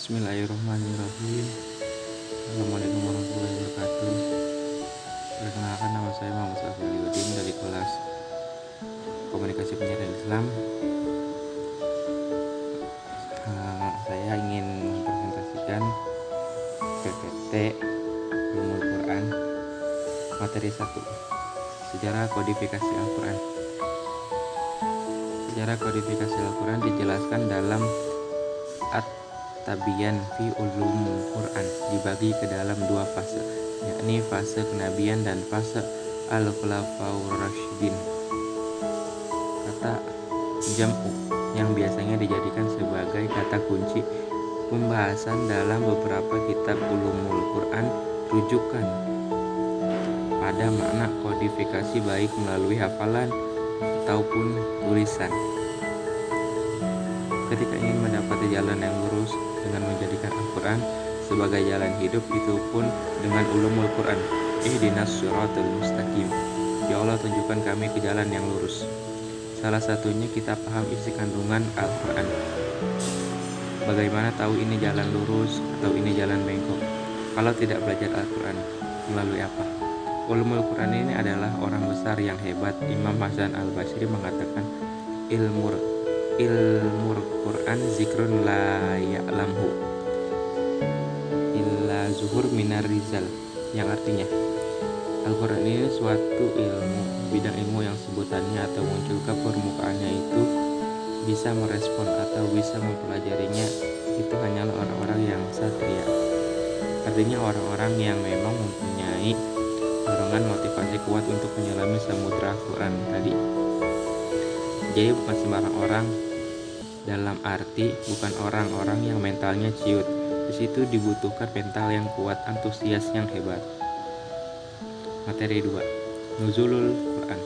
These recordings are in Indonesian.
Bismillahirrahmanirrahim. Assalamualaikum warahmatullahi wabarakatuh. Perkenalkan, nama saya Muhammad Safiyuddin dari kelas Komunikasi Penyiaran Islam. Saya ingin mempresentasikan PPT Ulumul Quran materi 1, Sejarah Kodifikasi Al-Quran. Sejarah kodifikasi Al-Quran dijelaskan dalam At-Tabyan fi Ulumul Quran, dibagi ke dalam 2 fase, yakni fase kenabian dan fase Al-Khulafaur Rasyidin. Kata jam'u yang biasanya dijadikan sebagai kata kunci pembahasan dalam beberapa kitab Ulumul Quran rujukan pada makna kodifikasi baik melalui hafalan ataupun tulisan. Ketika ingin mendapati jalan yang lurus dengan menjadikan Al-Quran sebagai jalan hidup, itu pun dengan Ulumul Quran. Ihdinas siratal mustaqim, ya Allah tunjukkan kami ke jalan yang lurus. Salah satunya kita paham isi kandungan Al-Quran. Bagaimana tahu ini jalan lurus atau ini jalan bengkok kalau tidak belajar Al-Quran? Melalui apa? Ulumul Quran ini adalah orang besar yang hebat. Imam Hasan Al-Basri mengatakan, ilmu Quran zikrun la ya'lamhu illa zuhur minar rizal, yang artinya Al-Quran ini suatu bidang ilmu yang sebutannya atau muncul ke permukaannya itu bisa merespon atau bisa mempelajarinya itu hanyalah orang-orang yang satria. Artinya orang-orang yang memang mempunyai dorongan motivasi kuat untuk menyelami samudra Quran tadi. Jadi bukan sembarang orang, dalam arti bukan orang-orang yang mentalnya ciut. Di situ dibutuhkan mental yang kuat, antusias yang hebat. Materi 2, Nuzulul Quran,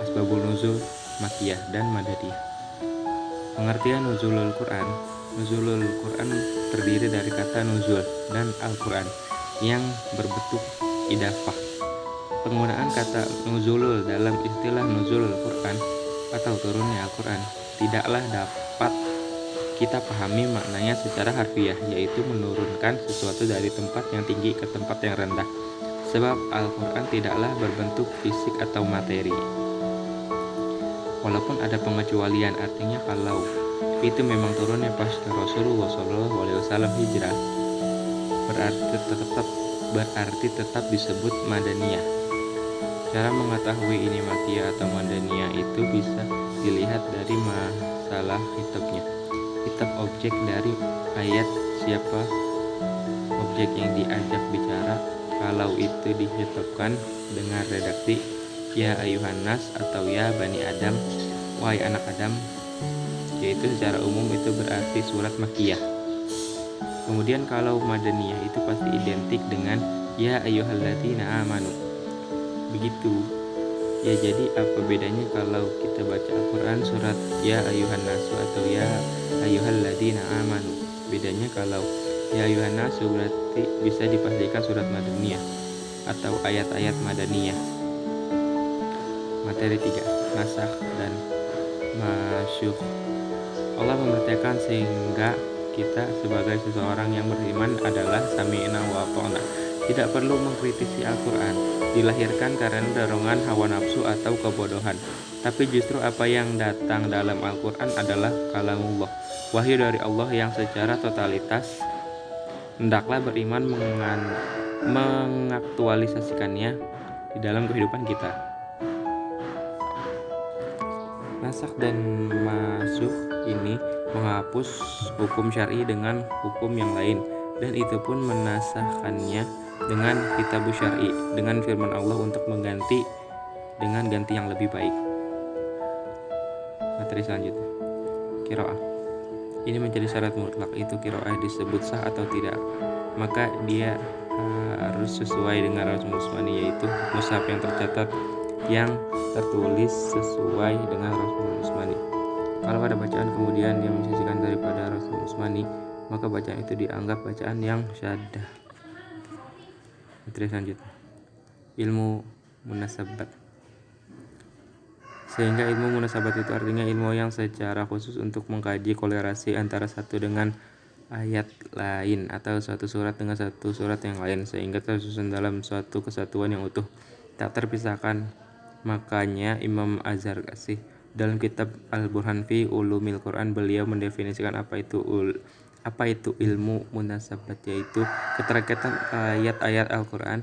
Asbabul Nuzul, Makkiyah dan Madaniyah. Pengertian Nuzulul Quran. Nuzulul Quran terdiri dari kata nuzul dan Al-Quran yang berbentuk idafah. Penggunaan kata nuzulul dalam istilah nuzulul Quran atau turunnya Al-Quran tidaklah dapat kita pahami maknanya secara harfiah, yaitu menurunkan sesuatu dari tempat yang tinggi ke tempat yang rendah. Sebab Al-Quran tidaklah berbentuk fisik atau materi. Walaupun ada pengecualian, artinya kalau itu memang turunnya pasca Rasulullah SAW hijrah, berarti tetap disebut Madaniyah. Cara mengetahui ini Makkiyah atau Madaniyah itu bisa dilihat dari masalah kitabnya. Kitab objek dari ayat, siapa objek yang diajak bicara. Kalau itu ditetapkan dengan redaksi ya ayuhan nas atau ya bani Adam, wahai anak Adam, yaitu secara umum itu berarti surat Makkiyah. Kemudian kalau Madaniyah itu pasti identik dengan ya ayyuhalladzina amanu. Begitu. Ya, jadi apa bedanya kalau kita baca Al-Quran surat ya ayyuhan nasu atau ya ayyuhalladzina amanu? Bedanya kalau ya ayyuhan nasu berarti bisa dipastikan surat Madaniyah atau ayat-ayat Madaniyah. Materi 3, Nasakh dan Masyukh. Allah memerintahkan sehingga kita sebagai seseorang yang beriman adalah sami'na wa ata'na. Tidak perlu mengkritisi Al-Quran dilahirkan karena dorongan hawa nafsu atau kebodohan, tapi justru apa yang datang dalam Al-Quran adalah kalamullah, wahyu dari Allah yang secara totalitas hendaklah beriman mengaktualisasikannya di dalam kehidupan kita. Nasakh dan Masyukh ini menghapus hukum syar'i dengan hukum yang lain, dan itu pun menasahkannya dengan kitab syar'i dengan firman Allah untuk mengganti dengan ganti yang lebih baik. Materi selanjutnya, qiraah. Ini menjadi syarat mutlak, itu qiraah disebut sah atau tidak, maka dia harus sesuai dengan Rasul Usmani, yaitu mushaf yang tercatat yang tertulis sesuai dengan Rasul Usmani. Kalau ada bacaan kemudian yang mensisikan daripada Rasul Usmani, maka bacaan itu dianggap bacaan yang syaddah. Materi selanjutnya, ilmu munasabat. Sehingga ilmu munasabat itu artinya ilmu yang secara khusus untuk mengkaji kolerasi antara satu dengan ayat lain atau suatu surat dengan satu surat yang lain sehingga tersusun dalam suatu kesatuan yang utuh, tak terpisahkan. Makanya Imam Az-Zarkashi dalam kitab Al-Burhan fi Ulumil Quran, beliau mendefinisikan apa itu ilmu munasabat, yaitu keterkaitan ayat-ayat Al-Quran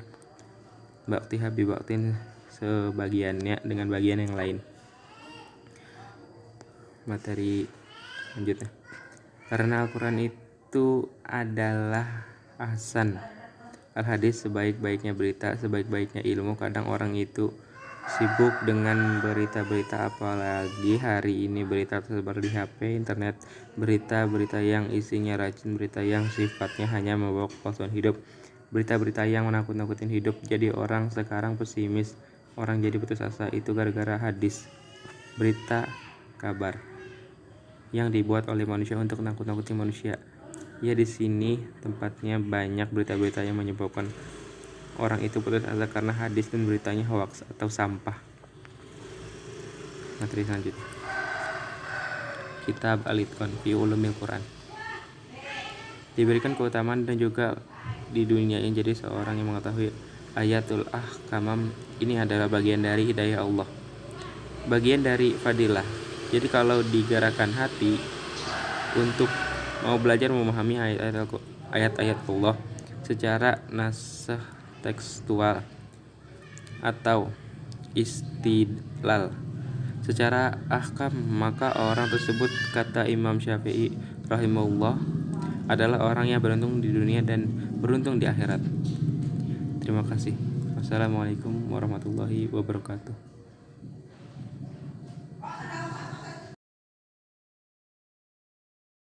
baktiha bi baktin, sebagiannya dengan bagian yang lain. Materi lanjutnya. Karena Al-Quran itu adalah ahsan al-hadis, sebaik-baiknya berita, sebaik-baiknya ilmu. Kadang orang itu sibuk dengan berita-berita, apalagi hari ini berita tersebar di HP, internet, berita-berita yang isinya racun, berita yang sifatnya hanya membawa kekosongan hidup, berita-berita yang menakut-nakutin hidup. Jadi orang sekarang pesimis, orang jadi putus asa, itu gara-gara hadis, berita, kabar yang dibuat oleh manusia untuk nakut-nakuti manusia. Ya, di sini tempatnya banyak berita-berita yang menyebabkan orang itu putus asa karena hadis dan beritanya hoax atau sampah. Materi selanjutnya. Kitab Al-Itqan fi Ulumil Quran. Diberikan keutamaan dan juga di dunia ini, jadi seorang yang mengetahui ayatul ahkamam ini adalah bagian dari hidayah Allah, bagian dari fadilah. Jadi kalau digerakkan hati untuk mau belajar memahami ayat-ayat Allah secara nasah tekstual atau istidlal secara ahkam, maka orang tersebut, kata Imam Syafi'i rahimahullah, adalah orang yang beruntung di dunia dan beruntung di akhirat. Terima kasih. Wassalamualaikum warahmatullahi wabarakatuh.